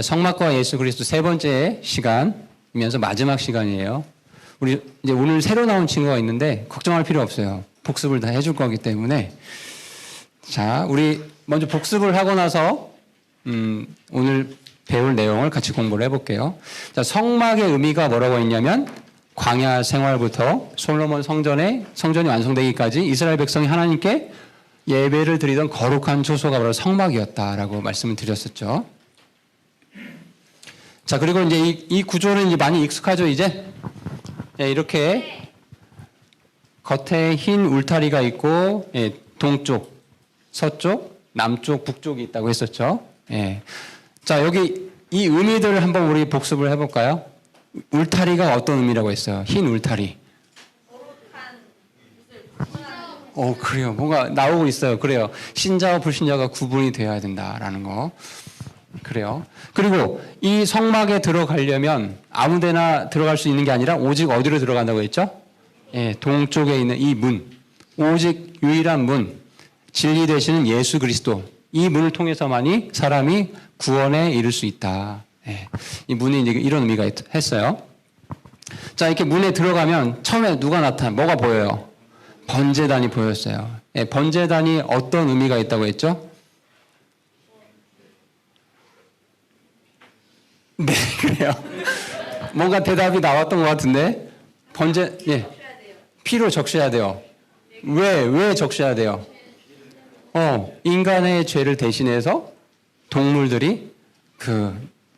성막과 예수 그리스도 세 번째 시간이면서 마지막 시간이에요. 우리 이제 오늘 새로 나온 친구가 있는데 걱정할 필요 없어요. 복습을 다 해줄 거기 때문에. 자, 우리 먼저 복습을 하고 나서 오늘 배울 내용을 같이 공부를 해볼게요. 자, 성막의 의미가 뭐라고 했냐면 광야 생활부터 솔로몬 성전이 완성되기까지 이스라엘 백성이 하나님께 예배를 드리던 거룩한 초소가 바로 성막이었다라고 말씀을 드렸었죠. 자, 그리고 이제 이 구조는 이제 많이 익숙하죠, 이제? 예, 이렇게 겉에 흰 울타리가 있고, 예, 동쪽, 서쪽, 남쪽, 북쪽이 있다고 했었죠. 예. 자, 여기 이 의미들을 한번 우리 복습을 해볼까요? 울타리가 어떤 의미라고 했어요? 흰 울타리. 그래요. 뭔가 나오고 있어요. 그래요. 신자와 불신자가 구분이 되어야 된다라는 거. 그래요. 그리고 이 성막에 들어가려면 아무데나 들어갈 수 있는 게 아니라 오직 어디로 들어간다고 했죠? 예, 동쪽에 있는 이 문. 오직 유일한 문. 진리 되시는 예수 그리스도. 이 문을 통해서만이 사람이 구원에 이를 수 있다. 예, 이 문이 이제 이런 의미가 했어요. 자, 이렇게 문에 들어가면 처음에 누가 뭐가 보여요? 번제단이 보였어요. 예, 번제단이 어떤 의미가 있다고 했죠? 네, 그래요. 뭔가 대답이 나왔던 것 같은데. 예. 피로 적셔야 돼요. 왜 적셔야 돼요? 인간의 죄를 대신해서 동물들이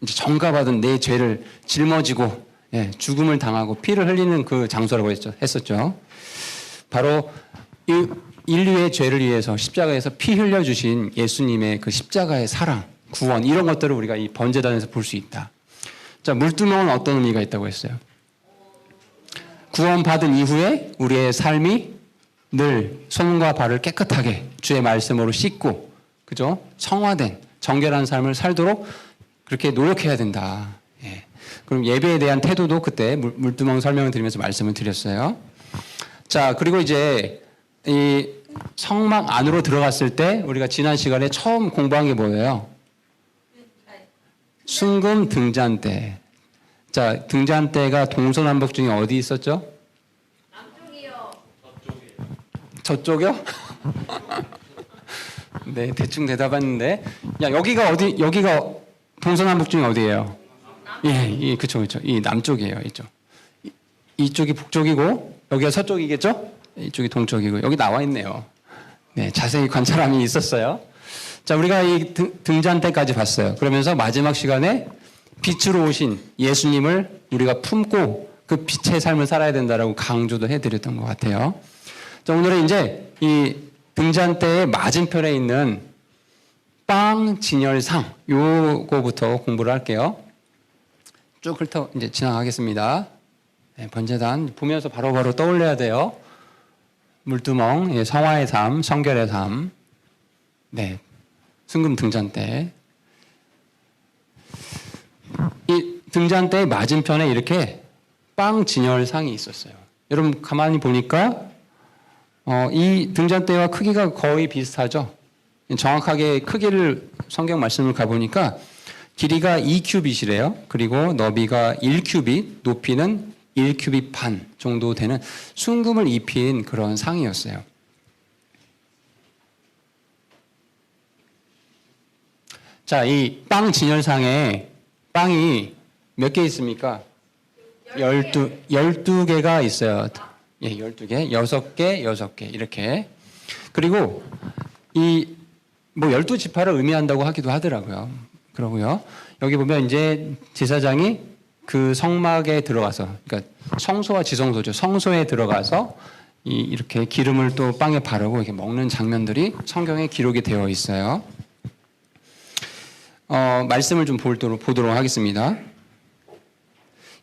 이제 전가받은 내 죄를 짊어지고, 예, 죽음을 당하고 피를 흘리는 그 장소라고 했었죠. 바로 이 인류의 죄를 위해서 십자가에서 피 흘려주신 예수님의 그 십자가의 사랑, 구원, 이런 것들을 우리가 이 번제단에서 볼 수 있다. 자, 물두멍은 어떤 의미가 있다고 했어요? 구원받은 이후에 우리의 삶이 늘 손과 발을 깨끗하게 주의 말씀으로 씻고, 그죠? 성화된, 정결한 삶을 살도록 그렇게 노력해야 된다. 예. 그럼 예배에 대한 태도도 그때 물두멍 설명을 드리면서 말씀을 드렸어요. 자, 그리고 이제 이 성막 안으로 들어갔을 때 우리가 지난 시간에 처음 공부한 게 뭐예요? 순금 등잔대. 자, 등잔대가 동서남북 중에 어디 있었죠? 남쪽이요. 저쪽이요? 네, 대충 대답했는데. 야, 여기가 동서남북 중에 어디예요? 예, 그쵸. 이 남쪽이에요, 이쪽. 이쪽이 북쪽이고, 여기가 서쪽이겠죠? 이쪽이 동쪽이고, 여기 나와 있네요. 네, 자세히 관찰함이 있었어요. 자, 우리가 이 등잔대까지 봤어요. 그러면서 마지막 시간에 빛으로 오신 예수님을 우리가 품고 그 빛의 삶을 살아야 된다라고 강조도 해드렸던 것 같아요. 자, 오늘은 이제 이 등잔대의 맞은편에 있는 빵 진열상, 요거부터 공부를 할게요. 쭉 훑어 이제 지나가겠습니다. 네, 번제단 보면서 바로바로 떠올려야 돼요. 물두멍, 예, 성화의 삶, 성결의 삶. 네. 순금 등잔대. 이 등잔대의 맞은편에 이렇게 빵 진열상이 있었어요. 여러분 가만히 보니까 이 등잔대와 크기가 거의 비슷하죠. 정확하게 크기를 성경 말씀을 가보니까 길이가 2큐빗이래요. 그리고 너비가 1큐빗, 높이는 1큐빗 반 정도 되는 순금을 입힌 그런 상이었어요. 자, 이 빵 진열상에 빵이 몇 개 있습니까? 12개가 있어요. 예, 12개, 6개, 이렇게. 그리고 12지파를 의미한다고 하기도 하더라고요. 그러고요. 여기 보면 이제 제사장이 그 성막에 들어가서, 그러니까 성소와 지성소죠. 성소에 들어가서 이렇게 기름을 또 빵에 바르고 이렇게 먹는 장면들이 성경에 기록이 되어 있어요. 말씀을 좀 보도록 하겠습니다.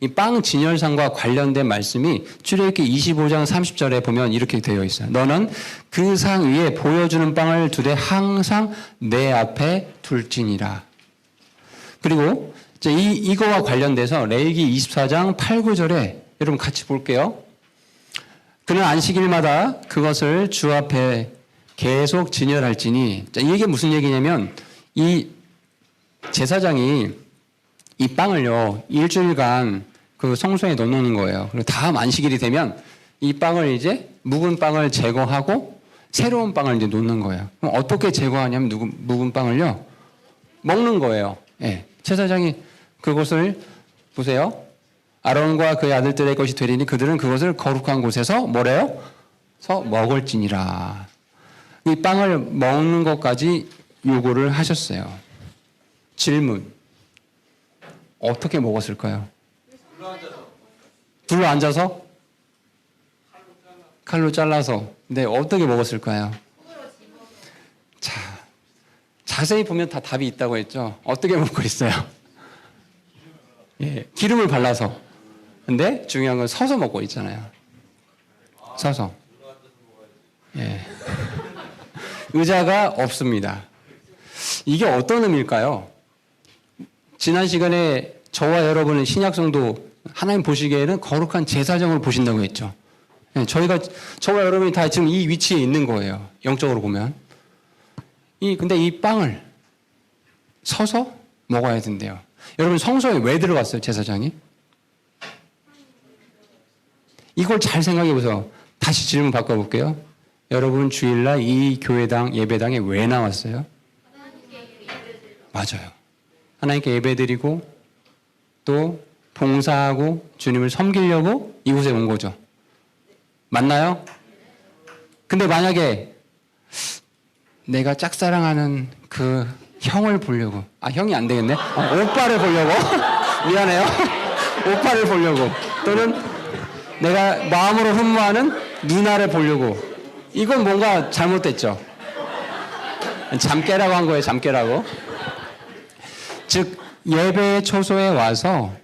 이 빵 진열상과 관련된 말씀이 출애굽기 25장 30절에 보면 이렇게 되어 있어요. 너는 그 상 위에 보여주는 빵을 두되 항상 내 앞에 둘지니라. 그리고 이거와 관련돼서 레위기 24장 8, 9절에 여러분 같이 볼게요. 그는 안식일마다 그것을 주 앞에 계속 진열할지니. 자, 이게 무슨 얘기냐면 이 제사장이 이 빵을요, 일주일간 그 성소에 넣어놓는 거예요. 그리고 다음 안식일이 되면 이 빵을 이제 묵은 빵을 제거하고 새로운 빵을 이제 놓는 거예요. 그럼 어떻게 제거하냐면 묵은 빵을요, 먹는 거예요. 예. 제사장이 그것을 보세요. 아론과 그의 아들들의 것이 되리니 그들은 그것을 거룩한 곳에서 뭐래요? 서 먹을지니라. 이 빵을 먹는 것까지 요구를 하셨어요. 질문. 어떻게 먹었을까요? 둘러 앉아서? 칼로 잘라서. 네, 어떻게 먹었을까요? 자, 자세히 보면 다 답이 있다고 했죠. 어떻게 먹고 있어요? 예, 기름을 발라서. 근데 중요한 건 서서 먹고 있잖아요. 서서. 예. 의자가 없습니다. 이게 어떤 의미일까요? 지난 시간에 저와 여러분은 신약성도 하나님 보시기에는 거룩한 제사장으로 보신다고 했죠. 예, 저와 여러분이 다 지금 이 위치에 있는 거예요. 영적으로 보면. 근데 이 빵을 서서 먹어야 된대요. 여러분 성소에 왜 들어갔어요, 제사장이? 이걸 잘 생각해 보세요. 다시 질문 바꿔볼게요. 여러분 주일날 이 교회당 예배당에 왜 나왔어요? 맞아요. 하나님께 예배드리고 또 봉사하고 주님을 섬기려고 이곳에 온 거죠. 맞나요? 근데 만약에 내가 짝사랑하는 그 형을 보려고, 형이 안 되겠네? 오빠를 보려고 미안해요. 오빠를 보려고 또는 내가 마음으로 흠모하는 누나를 보려고, 이건 뭔가 잘못됐죠. 잠깨라고 한 거예요. 잠깨라고. 즉 예배의 초소에 와서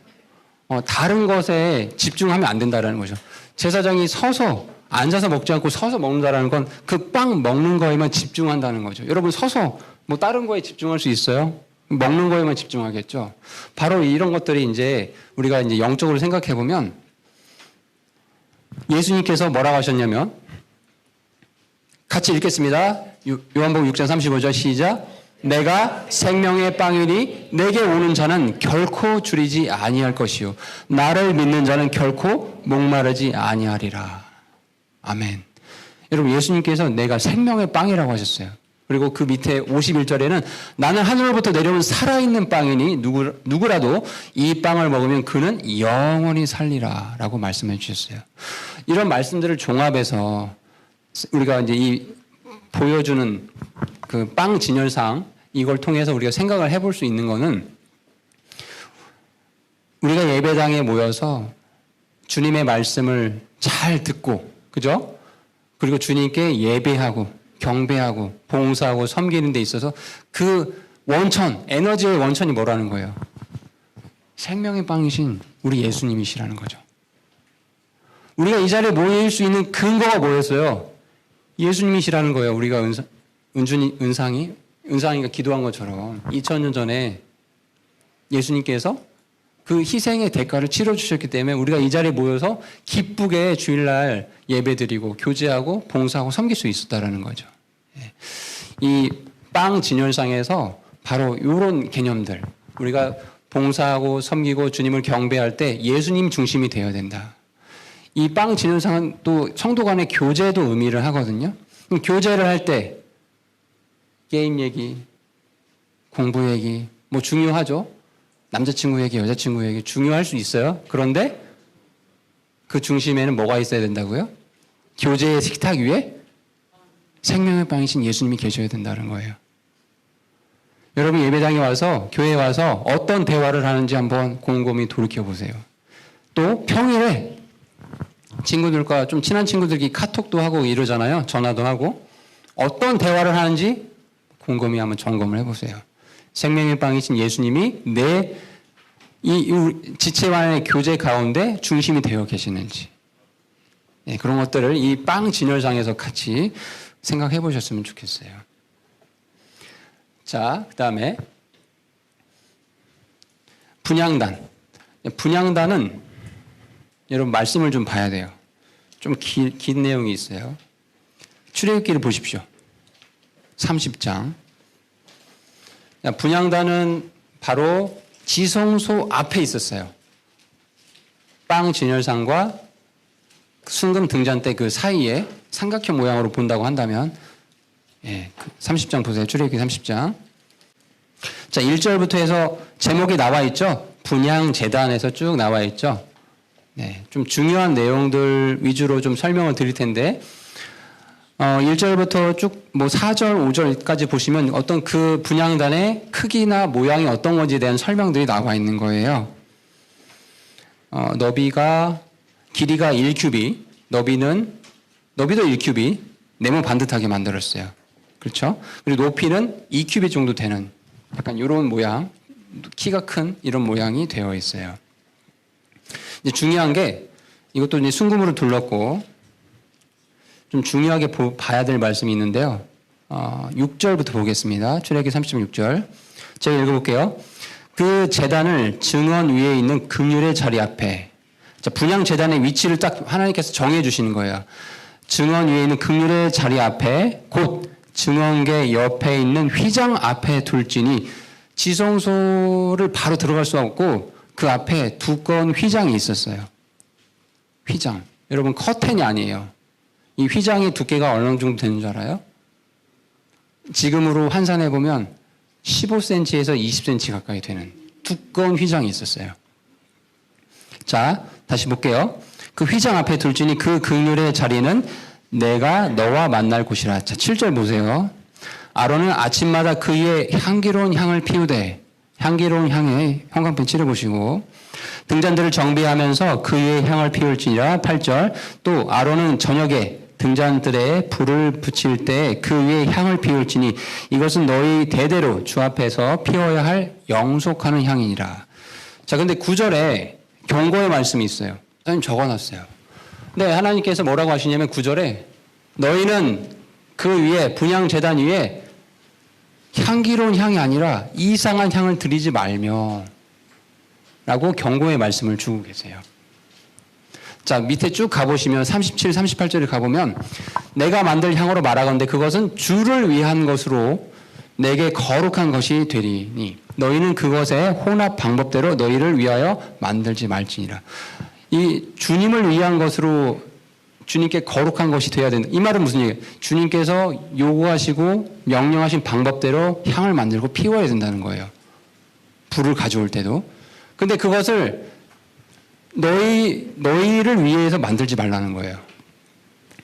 다른 것에 집중하면 안 된다는 거죠. 제사장이 서서 앉아서 먹지 않고 서서 먹는다는 건 그 빵 먹는 거에만 집중한다는 거죠. 여러분 서서 뭐 다른 거에 집중할 수 있어요? 먹는 거에만 집중하겠죠. 바로 이런 것들이 이제 우리가 이제 영적으로 생각해 보면 예수님께서 뭐라고 하셨냐면, 같이 읽겠습니다. 요한복음 6장 35절 시작. 내가 생명의 빵이니 내게 오는 자는 결코 줄이지 아니할 것이요 나를 믿는 자는 결코 목마르지 아니하리라. 아멘. 여러분 예수님께서 내가 생명의 빵이라고 하셨어요. 그리고 그 밑에 51절에는 나는 하늘로부터 내려온 살아있는 빵이니 누구라도 이 빵을 먹으면 그는 영원히 살리라 라고 말씀해 주셨어요. 이런 말씀들을 종합해서 우리가 이제 이 보여주는 그 빵 진열상, 이걸 통해서 우리가 생각을 해볼 수 있는 거는, 우리가 예배당에 모여서 주님의 말씀을 잘 듣고, 그죠? 그리고 주님께 예배하고 경배하고 봉사하고 섬기는 데 있어서 그 원천, 에너지의 원천이 뭐라는 거예요? 생명의 빵이신 우리 예수님이시라는 거죠. 우리가 이 자리에 모일 수 있는 근거가 뭐였어요? 예수님이시라는 거예요. 우리가 은상이가 기도한 것처럼 2000년 전에 예수님께서 그 희생의 대가를 치러주셨기 때문에 우리가 이 자리에 모여서 기쁘게 주일날 예배드리고 교제하고 봉사하고 섬길 수 있었다라는 거죠. 이 빵 진열상에서 바로 이런 개념들, 우리가 봉사하고 섬기고 주님을 경배할 때 예수님 중심이 되어야 된다. 이 빵 진열상은 또 성도 간의 교제도 의미를 하거든요. 그럼 교제를 할 때 게임 얘기, 공부 얘기 뭐 중요하죠. 남자친구 얘기, 여자친구 얘기 중요할 수 있어요. 그런데 그 중심에는 뭐가 있어야 된다고요? 교제의 식탁 위에 생명의 빵이신 예수님이 계셔야 된다는 거예요. 여러분 예배당에 와서, 교회에 와서 어떤 대화를 하는지 한번 곰곰이 돌이켜보세요. 또 평일에 친구들과 좀 친한 친구들끼리 카톡도 하고 이러잖아요. 전화도 하고. 어떤 대화를 하는지 곰곰이 한번 점검을 해보세요. 생명의 빵이신 예수님이 이 지체와의 교제 가운데 중심이 되어 계시는지, 그런 것들을 이 빵 진열상에서 같이 생각해 보셨으면 좋겠어요. 자, 그 다음에 분향단. 분향단은 여러분 말씀을 좀 봐야 돼요. 좀 긴 내용이 있어요. 출애굽기를 보십시오. 30장. 분향단은 바로 지성소 앞에 있었어요. 빵 진열상과 순금 등잔대 그 사이에 삼각형 모양으로 본다고 한다면, 예, 30장 보세요. 출애굽기 30장. 자, 1절부터 해서 제목이 나와 있죠. 분향 제단에서 쭉 나와 있죠. 네, 좀 중요한 내용들 위주로 좀 설명을 드릴 텐데, 1절부터 쭉 뭐 4절, 5절까지 보시면 어떤 그 분향단의 크기나 모양이 어떤 건지에 대한 설명들이 나와 있는 거예요. 너비가, 길이가 1큐비, 너비도 1큐비, 네모 반듯하게 만들었어요. 그렇죠? 그리고 높이는 2큐비 정도 되는 약간 이런 모양, 키가 큰 이런 모양이 되어 있어요. 이제 중요한 게 이것도 이제 순금으로 둘렀고 좀 중요하게 봐야 될 말씀이 있는데요. 6절부터 보겠습니다. 출애굽기 36절. 제가 읽어볼게요. 그 제단을 증언 위에 있는 긍휼의 자리 앞에, 자, 분향 제단의 위치를 딱 하나님께서 정해 주시는 거예요. 증언 위에 있는 긍휼의 자리 앞에 곧 증언계 옆에 있는 휘장 앞에 둘지니, 지성소를 바로 들어갈 수 없고 그 앞에 두꺼운 휘장이 있었어요. 휘장. 여러분, 커튼이 아니에요. 이 휘장의 두께가 어느 정도 되는 줄 알아요? 지금으로 환산해 보면 15cm에서 20cm 가까이 되는 두꺼운 휘장이 있었어요. 자, 다시 볼게요. 그 휘장 앞에 둘지니 그 긍휼의 자리는 내가 너와 만날 곳이라. 자, 7절 보세요. 아론은 아침마다 그 위에 향기로운 향을 피우되, 향기로운 향에 형광펜 칠해보시고, 등잔들을 정비하면서 그 위에 향을 피울지니라. 8절. 또 아론은 저녁에 등잔들에 불을 붙일 때 그 위에 향을 피울지니 이것은 너희 대대로 주 앞에서 피워야 할 영속하는 향이니라. 자, 근데 9절에 경고의 말씀이 있어요. 선생님 적어놨어요. 네, 하나님께서 뭐라고 하시냐면 9절에 너희는 그 위에 분향 제단 위에 향기로운 향이 아니라 이상한 향을 드리지 말며 라고 경고의 말씀을 주고 계세요. 자, 밑에 쭉 가보시면 37, 38절에 가보면 내가 만들 향으로 말하건대 그것은 주를 위한 것으로 내게 거룩한 것이 되리니 너희는 그것의 혼합 방법대로 너희를 위하여 만들지 말지니라. 이 주님을 위한 것으로 주님께 거룩한 것이 되어야 된다. 이 말은 무슨 얘기예요? 주님께서 요구하시고 명령하신 방법대로 향을 만들고 피워야 된다는 거예요. 불을 가져올 때도. 근데 그것을 너희를 위해서 만들지 말라는 거예요.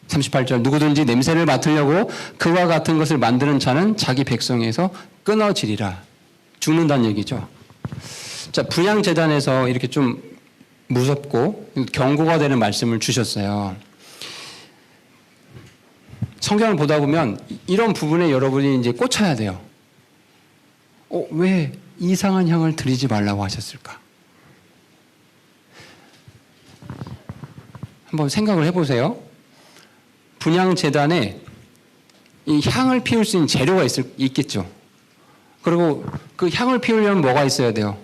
38절. 누구든지 냄새를 맡으려고 그와 같은 것을 만드는 자는 자기 백성에서 끊어지리라. 죽는다는 얘기죠. 자, 분향제단에서 이렇게 좀 무섭고 경고가 되는 말씀을 주셨어요. 성경을 보다 보면 이런 부분에 여러분이 이제 꽂혀야 돼요. 왜 이상한 향을 드리지 말라고 하셨을까? 한번 생각을 해보세요. 분향제단에 이 향을 피울 수 있는 재료가 있겠죠. 그리고 그 향을 피우려면 뭐가 있어야 돼요?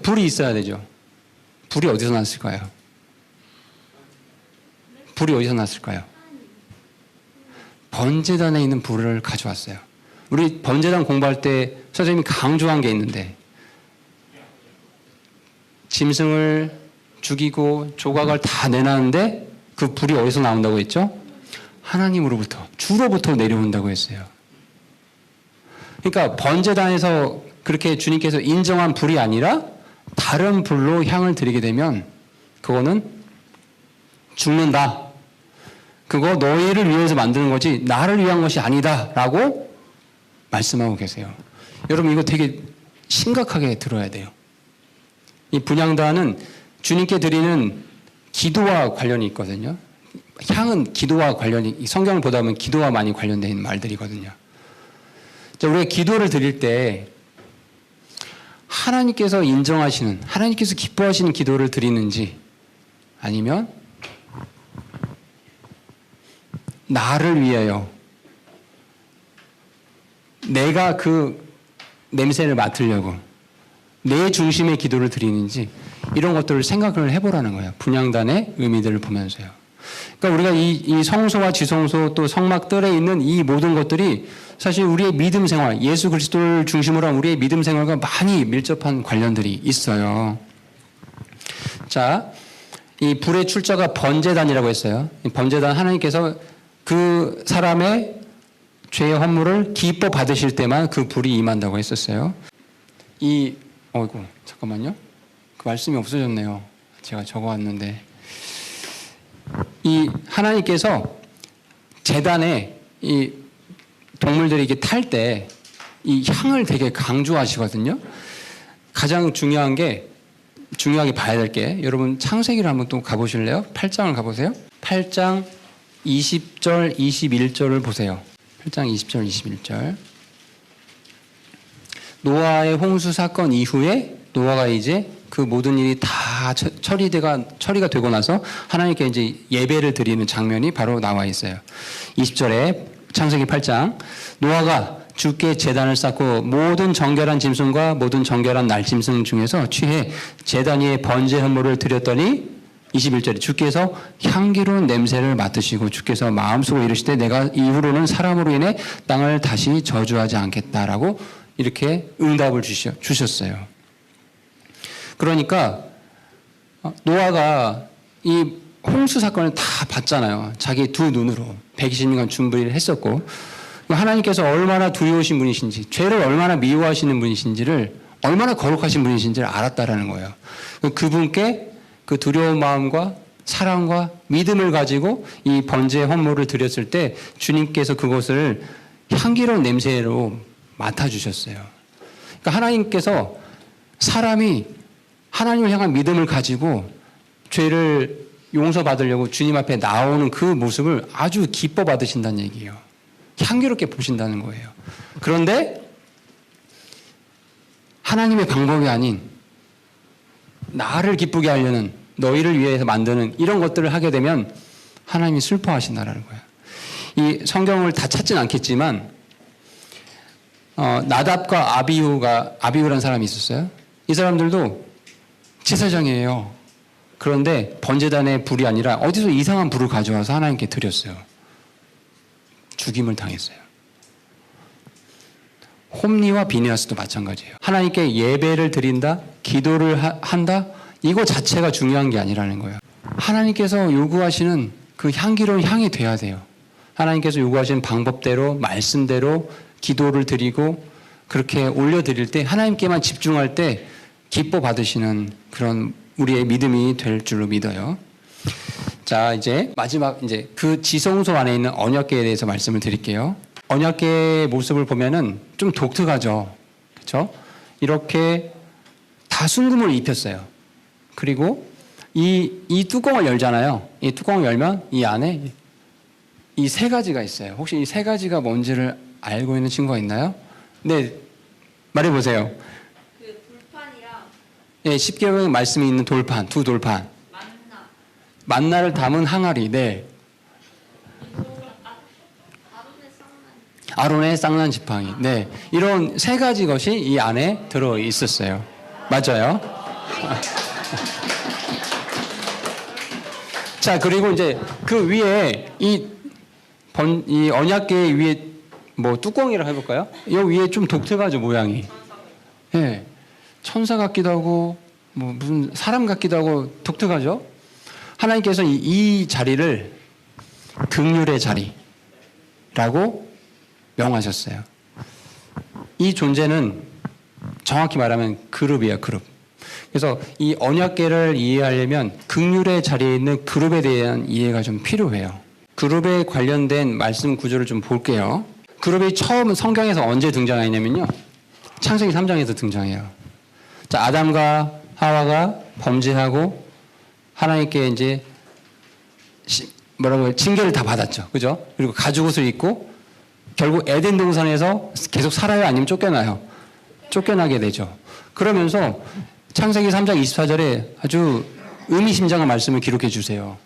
불이 있어야 되죠. 불이 어디서 났을까요? 불이 어디서 났을까요? 번제단에 있는 불을 가져왔어요. 우리 번제단 공부할 때 선생님이 강조한 게 있는데, 짐승을 죽이고 조각을 다 내놨는데 그 불이 어디서 나온다고 했죠? 하나님으로부터, 주로부터 내려온다고 했어요. 그러니까 번제단에서 그렇게 주님께서 인정한 불이 아니라 다른 불로 향을 드리게 되면 그거는 죽는다. 그거 너희를 위해서 만드는 거지 나를 위한 것이 아니다 라고 말씀하고 계세요. 여러분, 이거 되게 심각하게 들어야 돼요. 이 분향단은 주님께 드리는 기도와 관련이 있거든요. 향은 기도와 관련이, 성경을 보다 보면 기도와 많이 관련되어 있는 말들이거든요. 자, 우리가 기도를 드릴 때 하나님께서 인정하시는, 하나님께서 기뻐하시는 기도를 드리는지 아니면 나를 위하여 내가 그 냄새를 맡으려고 내 중심의 기도를 드리는지 이런 것들을 생각을 해보라는 거예요. 분향단의 의미들을 보면서요. 그러니까 우리가 이 성소와 지성소 또 성막들에 있는 이 모든 것들이 사실 우리의 믿음 생활, 예수 그리스도를 중심으로 한 우리의 믿음 생활과 많이 밀접한 관련들이 있어요. 자, 이 불의 출처가 번제단이라고 했어요. 번제단 하나님께서 그 사람의 죄의 헌물을 기뻐 받으실 때만 그 불이 임한다고 했었어요. 어이구, 잠깐만요. 그 말씀이 없어졌네요. 제가 적어왔는데. 이 하나님께서 제단에 이 동물들이 이게 탈 때 이 향을 되게 강조하시거든요. 가장 중요하게 봐야 될 게, 여러분 창세기를 한번 또 가보실래요? 8장을 가보세요. 8장 20절, 21절을 보세요. 8장 20절, 21절. 노아의 홍수 사건 이후에 노아가 이제 그 모든 일이 다 처리가 되고 나서 하나님께 이제 예배를 드리는 장면이 바로 나와 있어요. 20절에 창세기 8장, 노아가 주께 제단을 쌓고 모든 정결한 짐승과 모든 정결한 날짐승 중에서 취해 제단 위에 번제 헌물을 드렸더니 21절에 주께서 향기로운 냄새를 맡으시고 주께서 마음속으로 이르시되 내가 이후로는 사람으로 인해 땅을 다시 저주하지 않겠다라고 이렇게 응답을 주셨어요. 그러니까 노아가 이 홍수 사건을 다 봤잖아요. 자기 두 눈으로 120년간 준비를 했었고, 하나님께서 얼마나 두려우신 분이신지, 죄를 얼마나 미워하시는 분이신지를, 얼마나 거룩하신 분이신지를 알았다라는 거예요. 그분께 그 두려운 마음과 사랑과 믿음을 가지고 이 번제 헌물을 드렸을 때 주님께서 그것을 향기로운 냄새로 맡아주셨어요. 그러니까 하나님께서 사람이 하나님을 향한 믿음을 가지고 죄를 용서받으려고 주님 앞에 나오는 그 모습을 아주 기뻐 받으신다는 얘기예요. 향기롭게 보신다는 거예요. 그런데 하나님의 방법이 아닌 나를 기쁘게 하려는, 너희를 위해서 만드는 이런 것들을 하게 되면 하나님이 슬퍼하신다라는 거예요. 이 성경을 다 찾진 않겠지만 나답과 아비후라는 사람이 있었어요. 이 사람들도 제사장이에요. 그런데 번제단의 불이 아니라 어디서 이상한 불을 가져와서 하나님께 드렸어요. 죽임을 당했어요. 홈리와 비느하스도 마찬가지예요. 하나님께 예배를 드린다, 기도를 한다, 이거 자체가 중요한 게 아니라는 거예요. 하나님께서 요구하시는 그 향기로운 향이 돼야 돼요. 하나님께서 요구하시는 방법대로, 말씀대로 기도를 드리고 그렇게 올려드릴 때, 하나님께만 집중할 때 기뻐 받으시는 그런 우리의 믿음이 될 줄로 믿어요. 자, 이제 마지막 이제 그 지성소 안에 있는 언약궤에 대해서 말씀을 드릴게요. 언약궤의 모습을 보면은 좀 독특하죠. 그렇죠? 이렇게 다 순금을 입혔어요. 그리고 이 뚜껑을 열잖아요. 이 뚜껑을 열면 이 안에 이 세 가지가 있어요. 혹시 이 세 가지가 뭔지를 알고 있는 친구가 있나요? 네, 말해보세요. 그 불판이랑 네, 십계명 말씀이 있는 돌판, 두 돌판. 만나를 담은 항아리, 네. 아론의 쌍난 지팡이, 네. 이런 세 가지 것이 이 안에 들어 있었어요. 맞아요? 자, 그리고 이제 그 위에 이 언약궤 위에 뭐 뚜껑이라고 해볼까요? 이 위에 좀 독특하죠, 모양이. 예. 네. 천사 같기도 하고 뭐 무슨 사람 같기도 하고 독특하죠? 하나님께서 이 자리를 긍휼의 자리라고 명하셨어요. 이 존재는 정확히 말하면 그룹이에요, 그룹. 그래서 이 언약궤를 이해하려면 긍휼의 자리에 있는 그룹에 대한 이해가 좀 필요해요. 그룹에 관련된 말씀 구조를 좀 볼게요. 그룹이 처음 성경에서 언제 등장했냐면요, 창세기 3장에서 등장해요. 자, 아담과 하와가 범죄하고 하나님께 이제 징계를 다 받았죠. 그죠? 그리고 가죽옷을 입고 결국 에덴 동산에서 계속 살아요? 아니면 쫓겨나요? 쫓겨나게 되죠. 그러면서 창세기 3장 24절에 아주 의미심장한 말씀을 기록해 주세요.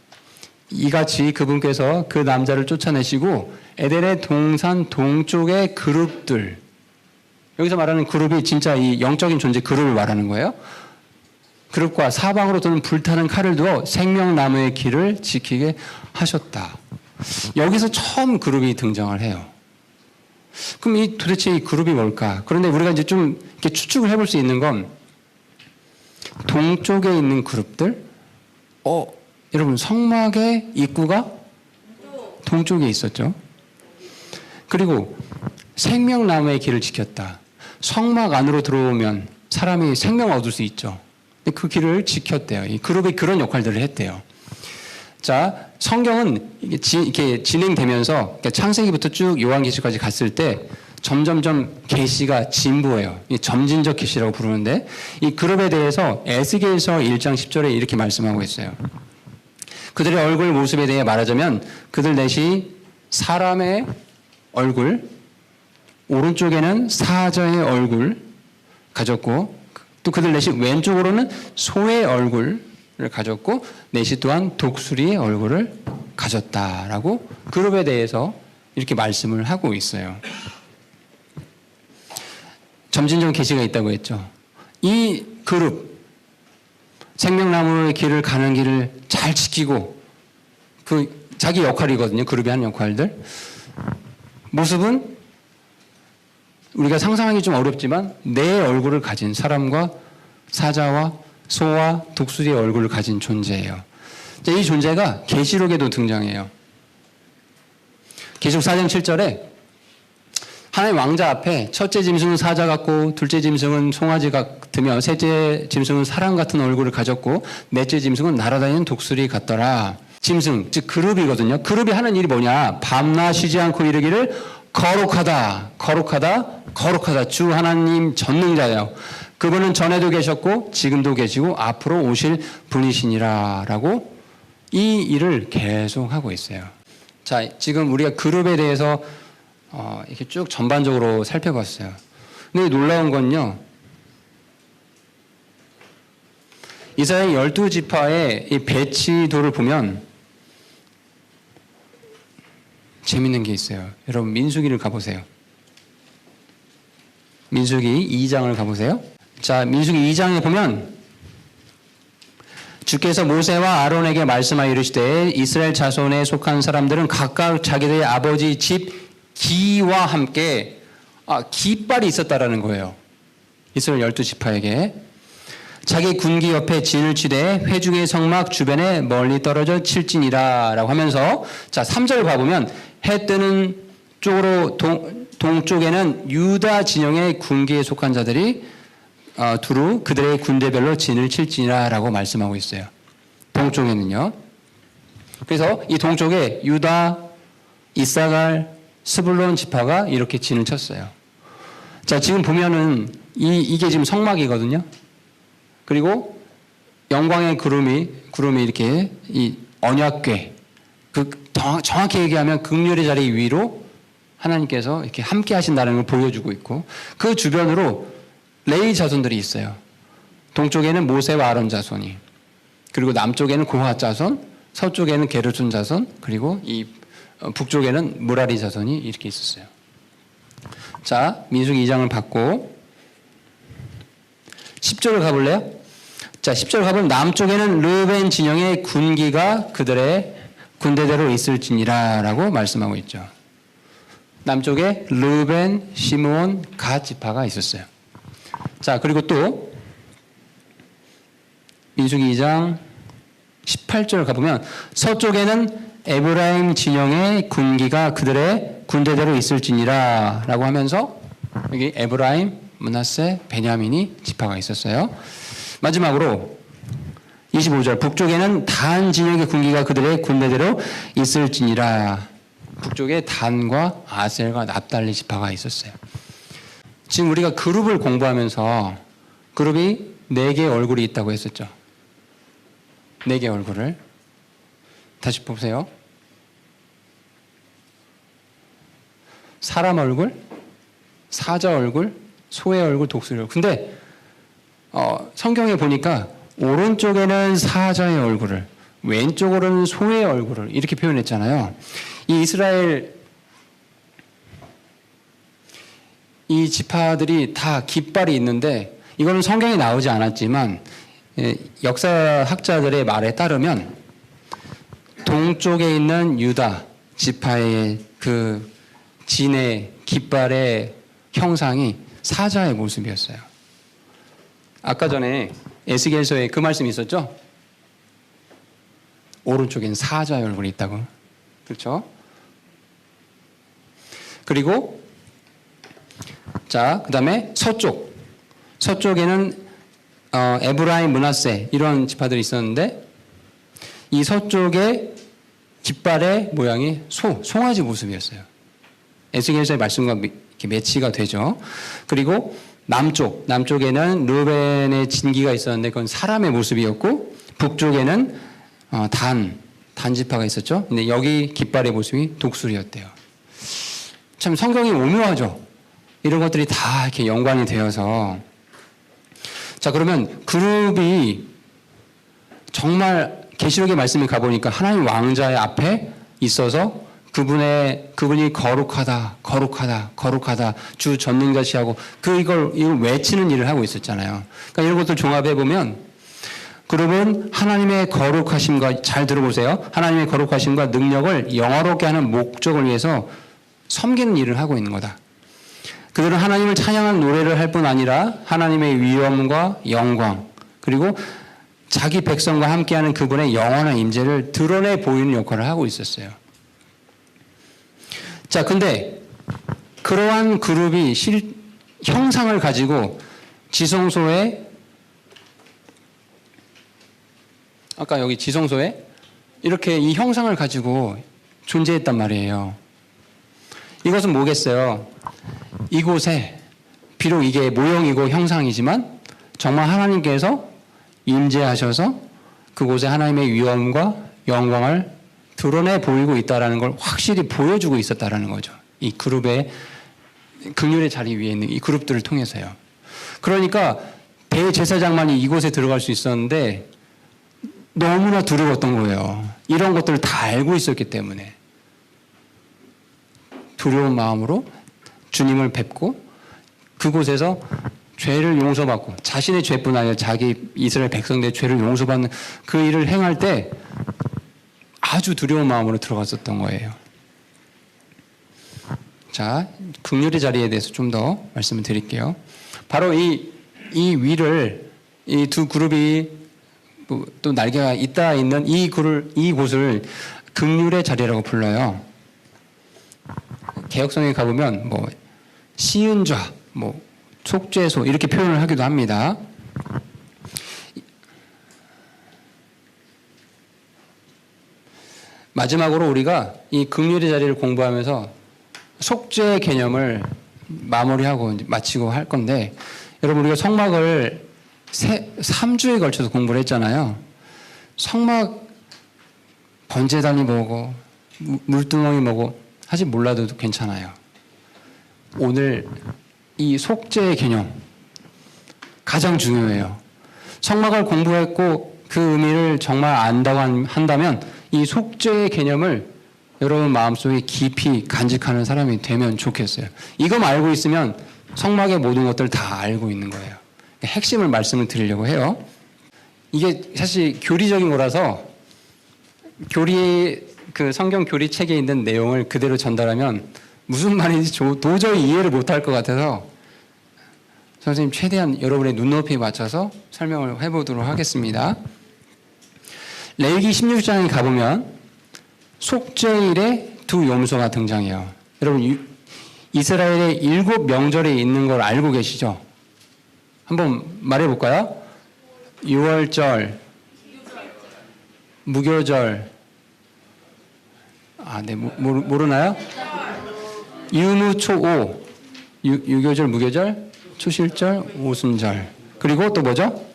이같이 그분께서 그 남자를 쫓아내시고 에덴의 동산 동쪽의 그룹들, 여기서 말하는 그룹이 진짜 이 영적인 존재 그룹을 말하는 거예요. 그룹과 사방으로 도는 불타는 칼을 두어 생명나무의 길을 지키게 하셨다. 여기서 처음 그룹이 등장을 해요. 그럼 도대체 이 그룹이 뭘까? 그런데 우리가 이제 좀 이렇게 추측을 해볼 수 있는 건 동쪽에 있는 그룹들, 여러분 성막의 입구가 동쪽에 있었죠. 그리고 생명나무의 길을 지켰다. 성막 안으로 들어오면 사람이 생명을 얻을 수 있죠. 근데 그 길을 지켰대요. 이 그룹이 그런 역할들을 했대요. 자, 성경은 이렇게 진행되면서 그러니까 창세기부터 쭉 요한계시까지 갔을 때 점점점 계시가 진보해요. 이 점진적 계시라고 부르는데 이 그룹에 대해서 에스겔서 1장 10절에 이렇게 말씀하고 있어요. 그들의 얼굴 모습에 대해 말하자면 그들 넷이 사람의 얼굴, 오른쪽에는 사자의 얼굴 가졌고 또 그들 넷이 왼쪽으로는 소의 얼굴을 가졌고 넷이 또한 독수리의 얼굴을 가졌다라고 그룹에 대해서 이렇게 말씀을 하고 있어요. 점진적 계시가 있다고 했죠. 이 그룹 생명나무의 길을 가는 길을 잘 지키고 그 자기 역할이거든요. 그룹이 하는 역할들. 모습은 우리가 상상하기 좀 어렵지만 내 얼굴을 가진 사람과 사자와 소와 독수리의 얼굴을 가진 존재예요. 이 존재가 계시록에도 등장해요. 계시록 4장 7절에 하나님 왕자 앞에 첫째 짐승은 사자 같고 둘째 짐승은 송아지 같으며 셋째 짐승은 사람 같은 얼굴을 가졌고 넷째 짐승은 날아다니는 독수리 같더라. 짐승, 즉 그룹이거든요. 그룹이 하는 일이 뭐냐? 밤낮 쉬지 않고 이르기를 거룩하다, 거룩하다, 거룩하다. 주 하나님 전능자예요. 그분은 전에도 계셨고 지금도 계시고 앞으로 오실 분이시니라 라고 이 일을 계속 하고 있어요. 자, 지금 우리가 그룹에 대해서 이렇게 쭉 전반적으로 살펴봤어요. 근데 놀라운 건요. 이스라엘 12지파의 이 배치도를 보면 재밌는 게 있어요. 여러분 민수기를 가보세요. 민수기 2장을 가보세요. 자, 민수기 2장에 보면 주께서 모세와 아론에게 말씀하여 이르시되 이스라엘 자손에 속한 사람들은 각각 자기들의 아버지 집 기와 함께 깃발이 있었다라는 거예요. 이스라엘 12지파에게 자기 군기 옆에 진을 치되 회중의 성막 주변에 멀리 떨어져 칠지니라 라고 하면서 자 3절 가보면 해 뜨는 쪽으로 동쪽에는 유다 진영의 군기에 속한 자들이 두루 그들의 군대별로 진을 칠지니라 라고 말씀하고 있어요. 동쪽에는요. 그래서 이 동쪽에 유다, 이사갈, 스불론 지파가 이렇게 진을 쳤어요. 자, 지금 보면은 이게 지금 성막이거든요. 그리고 영광의 구름이 이렇게 이 언약궤, 정확히 얘기하면 극렬의 자리 위로 하나님께서 이렇게 함께 하신다는 걸 보여주고 있고 그 주변으로 레위 자손들이 있어요. 동쪽에는 모세와 아론 자손이, 그리고 남쪽에는 고핫 자손, 서쪽에는 게르손 자손, 그리고 이 북쪽에는 무라리 자손이 이렇게 있었어요. 자, 민수기 2장을 받고 10절을 가볼래요? 자, 10절 가보면 남쪽에는 르벤 진영의 군기가 그들의 군대대로 있을지니라 라고 말씀하고 있죠. 남쪽에 르벤, 시므온, 갓 지파가 있었어요. 자, 그리고 또 민수기 2장 18절 가보면 서쪽에는 에브라임 진영의 군기가 그들의 군대대로 있을지니라 라고 하면서 여기 에브라임, 므낫세, 베냐민이 지파가 있었어요. 마지막으로 25절 북쪽에는 단 진영의 군기가 그들의 군대대로 있을지니라. 북쪽에 단과 아셀과 납달리 지파가 있었어요. 지금 우리가 그룹을 공부하면서 그룹이 4개의 얼굴이 있다고 했었죠. 4개의 얼굴을 다시 보세요. 사람 얼굴, 사자 얼굴, 소의 얼굴, 독수리 얼굴. 근데 성경에 보니까 오른쪽에는 사자의 얼굴을, 왼쪽으로는 소의 얼굴을 이렇게 표현했잖아요. 이 이스라엘 이 지파들이 다 깃발이 있는데 이거는 성경에 나오지 않았지만 역사학자들의 말에 따르면 동쪽에 있는 유다 지파의 그 진의 깃발의 형상이 사자의 모습이었어요. 아까 전에 에스겔서에 그 말씀이 있었죠? 오른쪽엔 사자의 얼굴이 있다고. 그렇죠? 그리고 자, 그다음에 서쪽에는 에브라임, 므낫세 이런 지파들이 있었는데 이 서쪽의 깃발의 모양이 송아지 모습이었어요. 에스겔서의 말씀과 이렇게 매치가 되죠. 그리고 남쪽에는 르벤의 진기가 있었는데 그건 사람의 모습이었고 북쪽에는 단 지파가 있었죠. 근데 여기 깃발의 모습이 독수리였대요. 참 성경이 오묘하죠. 이런 것들이 다 이렇게 연관이 되어서 자 그러면 그룹이 정말 계시록의 말씀에 가보니까 하나님 왕자의 앞에 있어서 그분이 거룩하다 주 전능자시하고 이걸 외치는 일을 하고 있었잖아요. 그러니까 이런 것들 종합해 보면 그룹은 하나님의 거룩하심과 잘 들어보세요. 하나님의 거룩하심과 능력을 영화롭게 하는 목적을 위해서 섬기는 일을 하고 있는 거다. 그들은 하나님을 찬양하는 노래를 할 뿐 아니라 하나님의 위엄과 영광 그리고 자기 백성과 함께하는 그분의 영원한 임재를 드러내 보이는 역할을 하고 있었어요. 자, 근데 그러한 그룹이 형상을 가지고 지성소에 아까 여기 지성소에 이렇게 이 형상을 가지고 존재했단 말이에요. 이것은 뭐겠어요? 이곳에 비록 이게 모형이고 형상이지만 정말 하나님께서 임재하셔서 그곳에 하나님의 위엄과 영광을 드러내 보이고 있다는 걸 확실히 보여주고 있었다는 거죠. 이 그룹의 긍휼의 자리 위에 있는 이 그룹들을 통해서요. 그러니까 대제사장만이 이곳에 들어갈 수 있었는데 너무나 두려웠던 거예요. 이런 것들을 다 알고 있었기 때문에 두려운 마음으로 주님을 뵙고 그곳에서 죄를 용서받고 자신의 죄뿐 아니라 자기 이스라엘 백성들의 죄를 용서받는 그 일을 행할 때 아주 두려운 마음으로 들어갔었던 거예요. 자, 긍휼의 자리에 대해서 좀 더 말씀을 드릴게요. 바로 이 위를 이 두 그룹이 또 날개가 있는 이곳을 긍휼의 자리라고 불러요. 개역성에 가보면 시은좌, 속죄소 이렇게 표현을 하기도 합니다. 마지막으로 우리가 이 긍휼의 자리를 공부하면서 속죄의 개념을 마무리하고 마치고 할 건데 여러분 우리가 성막을 3주에 걸쳐서 공부를 했잖아요. 성막 번제단이 뭐고 물두멍이 뭐고 사실 몰라도 괜찮아요. 오늘 이 속죄의 개념 가장 중요해요. 성막을 공부했고 그 의미를 정말 안다고 한다면 이 속죄의 개념을 여러분 마음속에 깊이 간직하는 사람이 되면 좋겠어요. 이거만 알고 있으면 성막의 모든 것들을 다 알고 있는 거예요. 핵심을 말씀을 드리려고 해요. 이게 사실 교리적인 거라서 성경 교리책에 있는 내용을 그대로 전달하면 무슨 말인지 도저히 이해를 못할 것 같아서 선생님 최대한 여러분의 눈높이에 맞춰서 설명을 해보도록 하겠습니다. 레위기 16장에 가보면 속죄일에 두 요소가 등장해요. 여러분 이스라엘의 7명절이 있는 걸 알고 계시죠? 한번 말해볼까요? 유월절, 무교절, 모르나요? 유무초오, 유교절, 무교절, 초실절, 오순절. 그리고 또 뭐죠?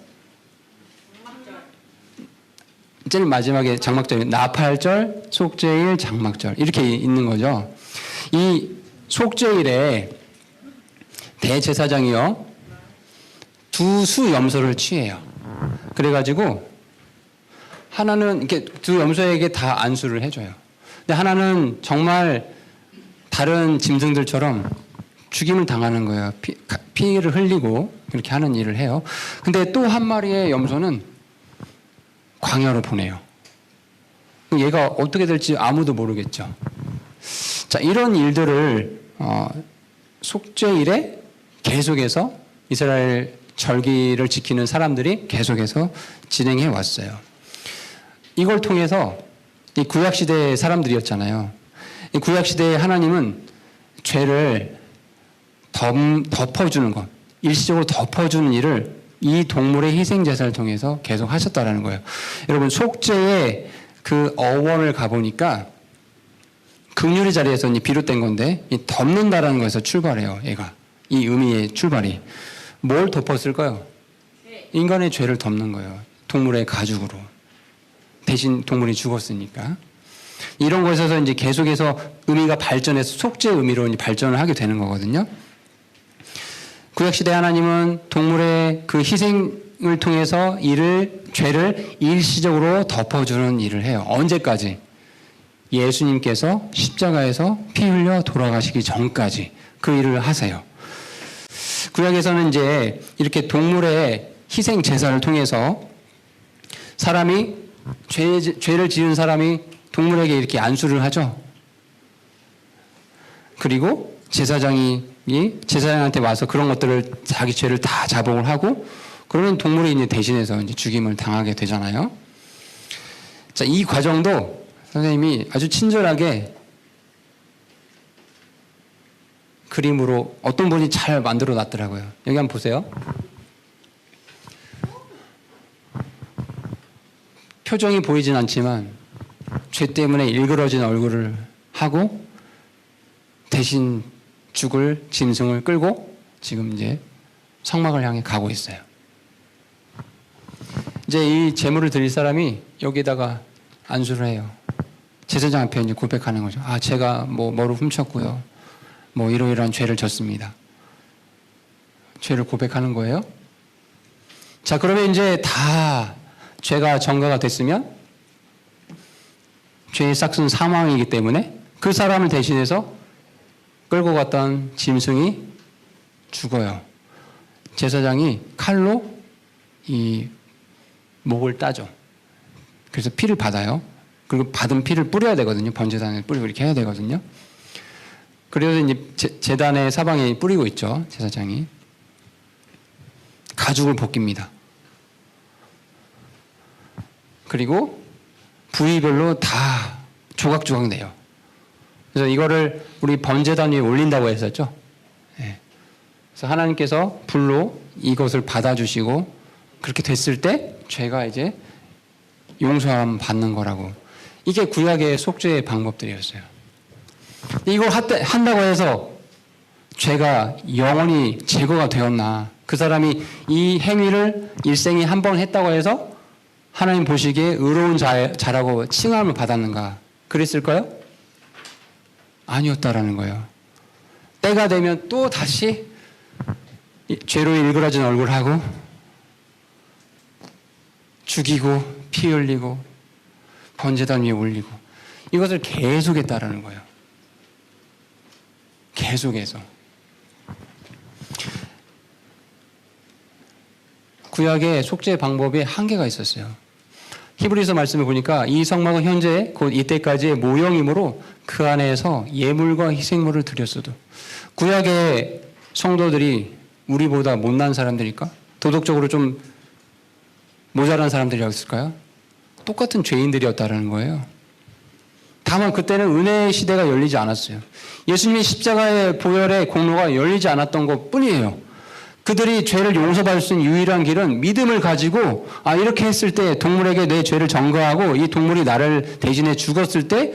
제일 마지막에 장막절, 나팔절, 속죄일, 장막절 이렇게 있는 거죠. 이 속죄일에 대제사장이요 두 수 염소를 취해요. 그래가지고 하나는 이렇게 두 염소에게 다 안수를 해줘요. 근데 하나는 정말 다른 짐승들처럼 죽임을 당하는 거예요. 피를 흘리고 그렇게 하는 일을 해요. 근데 또 한 마리의 염소는 광야로 보내요. 얘가 어떻게 될지 아무도 모르겠죠. 자, 이런 일들을 속죄일에 계속해서 이스라엘 절기를 지키는 사람들이 계속해서 진행해 왔어요. 이걸 통해서 이 구약시대의 사람들이었잖아요. 이 구약시대의 하나님은 죄를 덮어주는 것, 일시적으로 덮어주는 일을 이 동물의 희생제사를 통해서 계속 하셨다라는 거예요. 여러분, 속죄의 그 어원을 가보니까 긍휼의 자리에서 비롯된 건데, 이 덮는다라는 것에서 출발해요, 얘가. 이 의미의 출발이. 뭘 덮었을까요? 인간의 죄를 덮는 거예요. 동물의 가죽으로. 대신 동물이 죽었으니까. 이런 것에서 이제 계속해서 의미가 발전해서 속죄 의미로 발전을 하게 되는 거거든요. 구약시대 하나님은 동물의 그 희생을 통해서 죄를 일시적으로 덮어주는 일을 해요. 언제까지? 예수님께서 십자가에서 피 흘려 돌아가시기 전까지 그 일을 하세요. 구약에서는 이제 이렇게 동물의 희생 제사를 통해서 사람이 죄를 지은 사람이 동물에게 이렇게 안수를 하죠. 그리고 제사장한테 와서 그런 것들을 자기 죄를 다 자복을 하고 그러면 동물이 이제 대신해서 이제 죽임을 당하게 되잖아요. 자, 이 과정도 선생님이 아주 친절하게 그림으로 어떤 분이 잘 만들어 놨더라고요. 여기 한번 보세요. 표정이 보이진 않지만 죄 때문에 일그러진 얼굴을 하고 대신 죽을 짐승을 끌고 지금 이제 성막을 향해 가고 있어요. 이제 이 제물을 드릴 사람이 여기다가 안수를 해요. 제사장 앞에 이제 고백하는 거죠. 아, 제가 뭐를 훔쳤고요. 이러이러한 죄를 졌습니다. 죄를 고백하는 거예요. 자, 그러면 이제 다 죄가 전가가 됐으면 죄의 싹은 사망이기 때문에 그 사람을 대신해서 끌고 갔던 짐승이 죽어요. 제사장이 칼로 이 목을 따죠. 그래서 피를 받아요. 그리고 받은 피를 뿌려야 되거든요. 번제단에 뿌리고 이렇게 해야 되거든요. 그래서 이제 제단의 사방에 뿌리고 있죠. 제사장이. 가죽을 벗깁니다. 그리고 부위별로 다 조각조각 내요. 그래서 이거를 우리 번제단 위에 올린다고 했었죠. 네. 그래서 하나님께서 불로 이것을 받아주시고 그렇게 됐을 때 죄가 이제 용서함 받는 거라고. 이게 구약의 속죄의 방법들이었어요. 이걸 한다고 해서 죄가 영원히 제거가 되었나? 그 사람이 이 행위를 일생에 한 번 했다고 해서 하나님 보시기에 의로운 자라고 칭함을 받았는가? 그랬을까요? 아니었다라는 거예요. 때가 되면 또 다시 죄로 일그러진 얼굴하고 죽이고 피 흘리고 번제단 위에 올리고 이것을 계속했다라는 거예요. 계속해서. 구약의 속죄 방법에 한계가 있었어요. 히브리서 말씀을 보니까 이 성막은 현재 곧 이때까지의 모형이므로 그 안에서 예물과 희생물을 드렸어도 구약의 성도들이 우리보다 못난 사람들일까? 도덕적으로 좀 모자란 사람들이었을까요? 똑같은 죄인들이었다는 거예요. 다만 그때는 은혜의 시대가 열리지 않았어요. 예수님의 십자가의 보혈의 공로가 열리지 않았던 것 뿐이에요. 그들이 죄를 용서받을 수 있는 유일한 길은 믿음을 가지고 이렇게 했을 때 동물에게 내 죄를 전가하고 이 동물이 나를 대신해 죽었을 때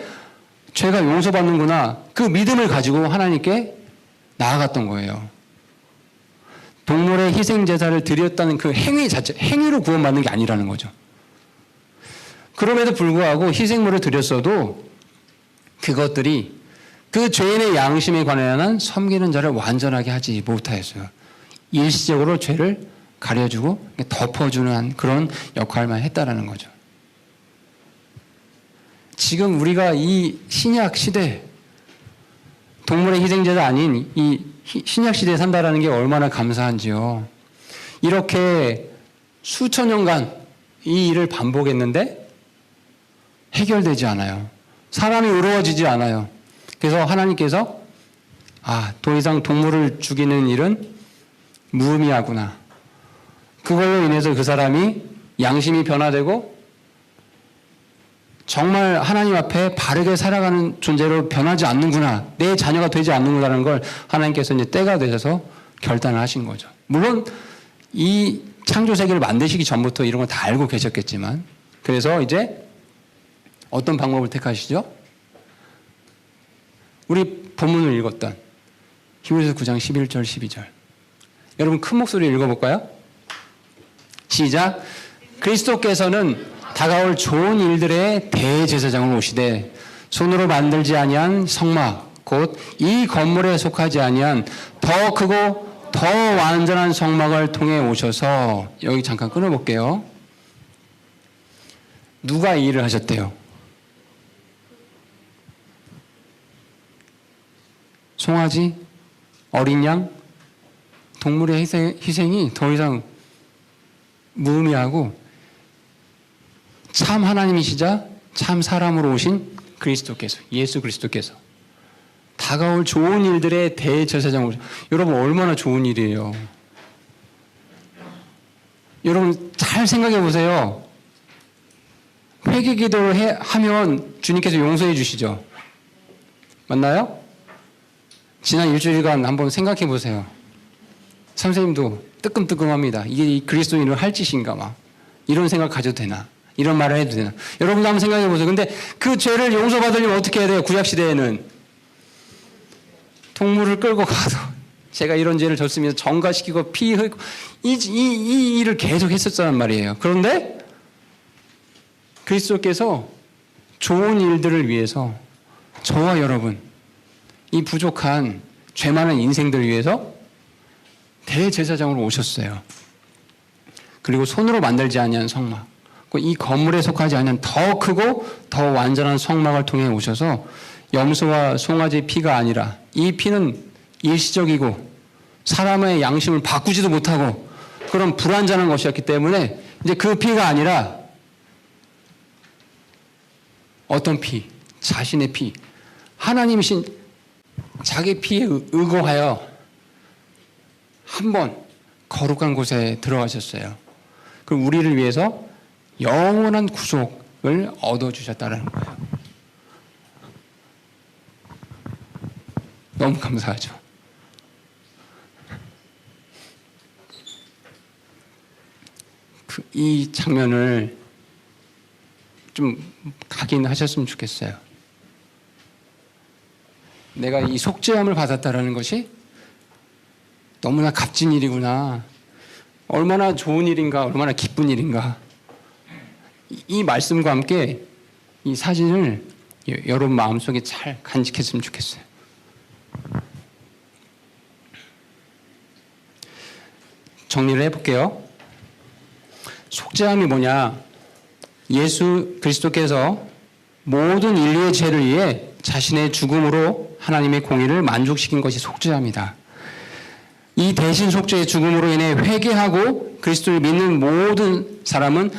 죄가 용서받는구나. 그 믿음을 가지고 하나님께 나아갔던 거예요. 동물의 희생제사를 드렸다는 그 행위 자체, 행위로 구원받는 게 아니라는 거죠. 그럼에도 불구하고 희생물을 드렸어도 그것들이 그 죄인의 양심에 관한 섬기는 자를 완전하게 하지 못하였어요. 일시적으로 죄를 가려주고 덮어주는 그런 역할만 했다라는 거죠. 지금 우리가 이 신약 시대, 동물의 희생제가 아닌 이 신약 시대에 산다라는 게 얼마나 감사한지요. 이렇게 수천 년간 이 일을 반복했는데 해결되지 않아요. 사람이 의로워지지 않아요. 그래서 하나님께서 더 이상 동물을 죽이는 일은 무의미하구나. 그걸로 인해서 그 사람이 양심이 변화되고 정말 하나님 앞에 바르게 살아가는 존재로 변하지 않는구나. 내 자녀가 되지 않는구나라는 걸 하나님께서 이제 때가 되셔서 결단을 하신 거죠. 물론 이 창조 세계를 만드시기 전부터 이런 걸 다 알고 계셨겠지만, 그래서 이제 어떤 방법을 택하시죠? 우리 본문을 읽었던 히브리서 9장 11절 12절. 여러분 큰 목소리로 읽어볼까요? 시작. 그리스도께서는 다가올 좋은 일들의 대제사장으로 오시되 손으로 만들지 아니한 성막 곧 이 건물에 속하지 아니한 더 크고 더 완전한 성막을 통해 오셔서, 여기 잠깐 끊어볼게요. 누가 이 일을 하셨대요? 송아지, 어린 양, 동물의 희생이 더 이상 무의미하고 참 하나님이시자 참 사람으로 오신 그리스도께서, 예수 그리스도께서 다가올 좋은 일들의 대제사장으로, 여러분 얼마나 좋은 일이에요. 여러분 잘 생각해 보세요. 회개 기도를 하면 주님께서 용서해 주시죠. 맞나요? 지난 일주일간 한번 생각해 보세요. 선생님도 뜨끔뜨끔합니다. 이게 그리스도인을 할 짓인가 막 이런 생각 가져도 되나? 이런 말을 해도 되나? 여러분도 한번 생각해 보세요. 근데 그 죄를 용서받으려면 어떻게 해야 돼요? 구약 시대에는 동물을 끌고 가서 제가 이런 죄를 졌으면 정가시키고 피 흘리고 이 일을 계속 했었단 말이에요. 그런데 그리스도께서 좋은 일들을 위해서 저와 여러분, 이 부족한 죄 많은 인생들을 위해서 대제사장으로 오셨어요. 그리고 손으로 만들지 아니한 성막, 이 건물에 속하지 않은 더 크고 더 완전한 성막을 통해 오셔서 염소와 송아지의 피가 아니라, 이 피는 일시적이고 사람의 양심을 바꾸지도 못하고 그런 불완전한 것이었기 때문에 이제 그 피가 아니라 어떤 피? 자신의 피. 하나님이신 자기 피에 의거하여 한번 거룩한 곳에 들어가셨어요. 그럼 우리를 위해서 영원한 구속을 얻어주셨다는 거예요. 너무 감사하죠. 이 장면을 좀 각인하셨으면 좋겠어요. 내가 이 속죄함을 받았다라는 것이 너무나 값진 일이구나. 얼마나 좋은 일인가, 얼마나 기쁜 일인가. 이 말씀과 함께 이 사진을 여러분 마음속에 잘 간직했으면 좋겠어요. 정리를 해볼게요. 속죄함이 뭐냐? 예수 그리스도께서 모든 인류의 죄를 위해 자신의 죽음으로 하나님의 공의를 만족시킨 것이 속죄함이다. 이 대신 속죄의 죽음으로 인해 회개하고 그리스도를 믿는 모든 사람은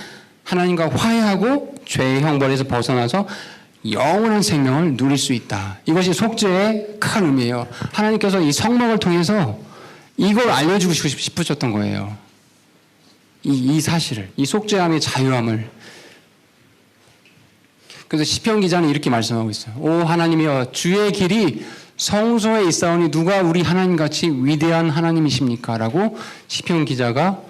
하나님과 화해하고 죄의 형벌에서 벗어나서 영원한 생명을 누릴 수 있다. 이것이 속죄의 큰 의미예요. 하나님께서 이 성막을 통해서 이걸 알려주고 싶으셨던 거예요. 이 사실을, 이 속죄함의 자유함을. 그래서 시편 기자는 이렇게 말씀하고 있어요. 오 하나님이여, 주의 길이 성소에 있사오니 누가 우리 하나님같이 위대한 하나님이십니까? 라고 시편 기자가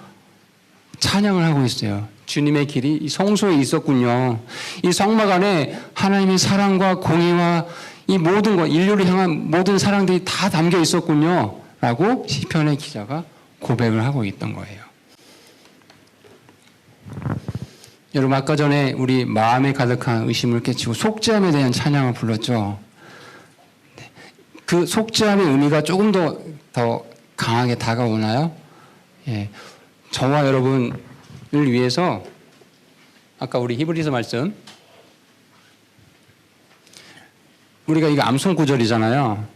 찬양을 하고 있어요. 주님의 길이 이 성소에 있었군요. 이 성막 안에 하나님의 사랑과 공의와 이 모든 것, 인류를 향한 모든 사랑들이 다 담겨 있었군요. 라고 시편의 기자가 고백을 하고 있던 거예요. 여러분 아까 전에 우리 마음에 가득한 의심을 깨치고 속죄함에 대한 찬양을 불렀죠. 그 속죄함의 의미가 조금 더 강하게 다가오나요? 예, 저와 여러분을 위해서 아까 우리 히브리서 말씀, 우리가 이거 암송 구절이잖아요.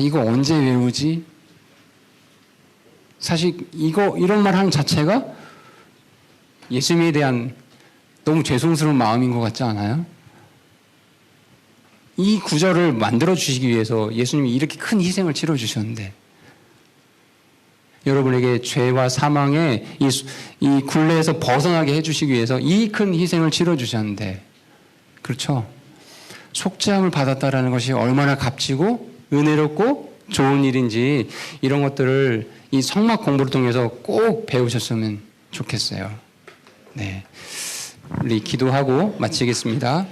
이거 언제 외우지? 사실 이런 말 하는 자체가 예수님에 대한 너무 죄송스러운 마음인 것 같지 않아요? 이 구절을 만들어 주시기 위해서 예수님이 이렇게 큰 희생을 치러 주셨는데 여러분에게 죄와 사망의 이 굴레에서 벗어나게 해주시기 위해서 이 큰 희생을 치러 주셨는데, 그렇죠? 속죄함을 받았다라는 것이 얼마나 값지고 은혜롭고 좋은 일인지 이런 것들을 이 성막 공부를 통해서 꼭 배우셨으면 좋겠어요. 네, 우리 기도하고 마치겠습니다.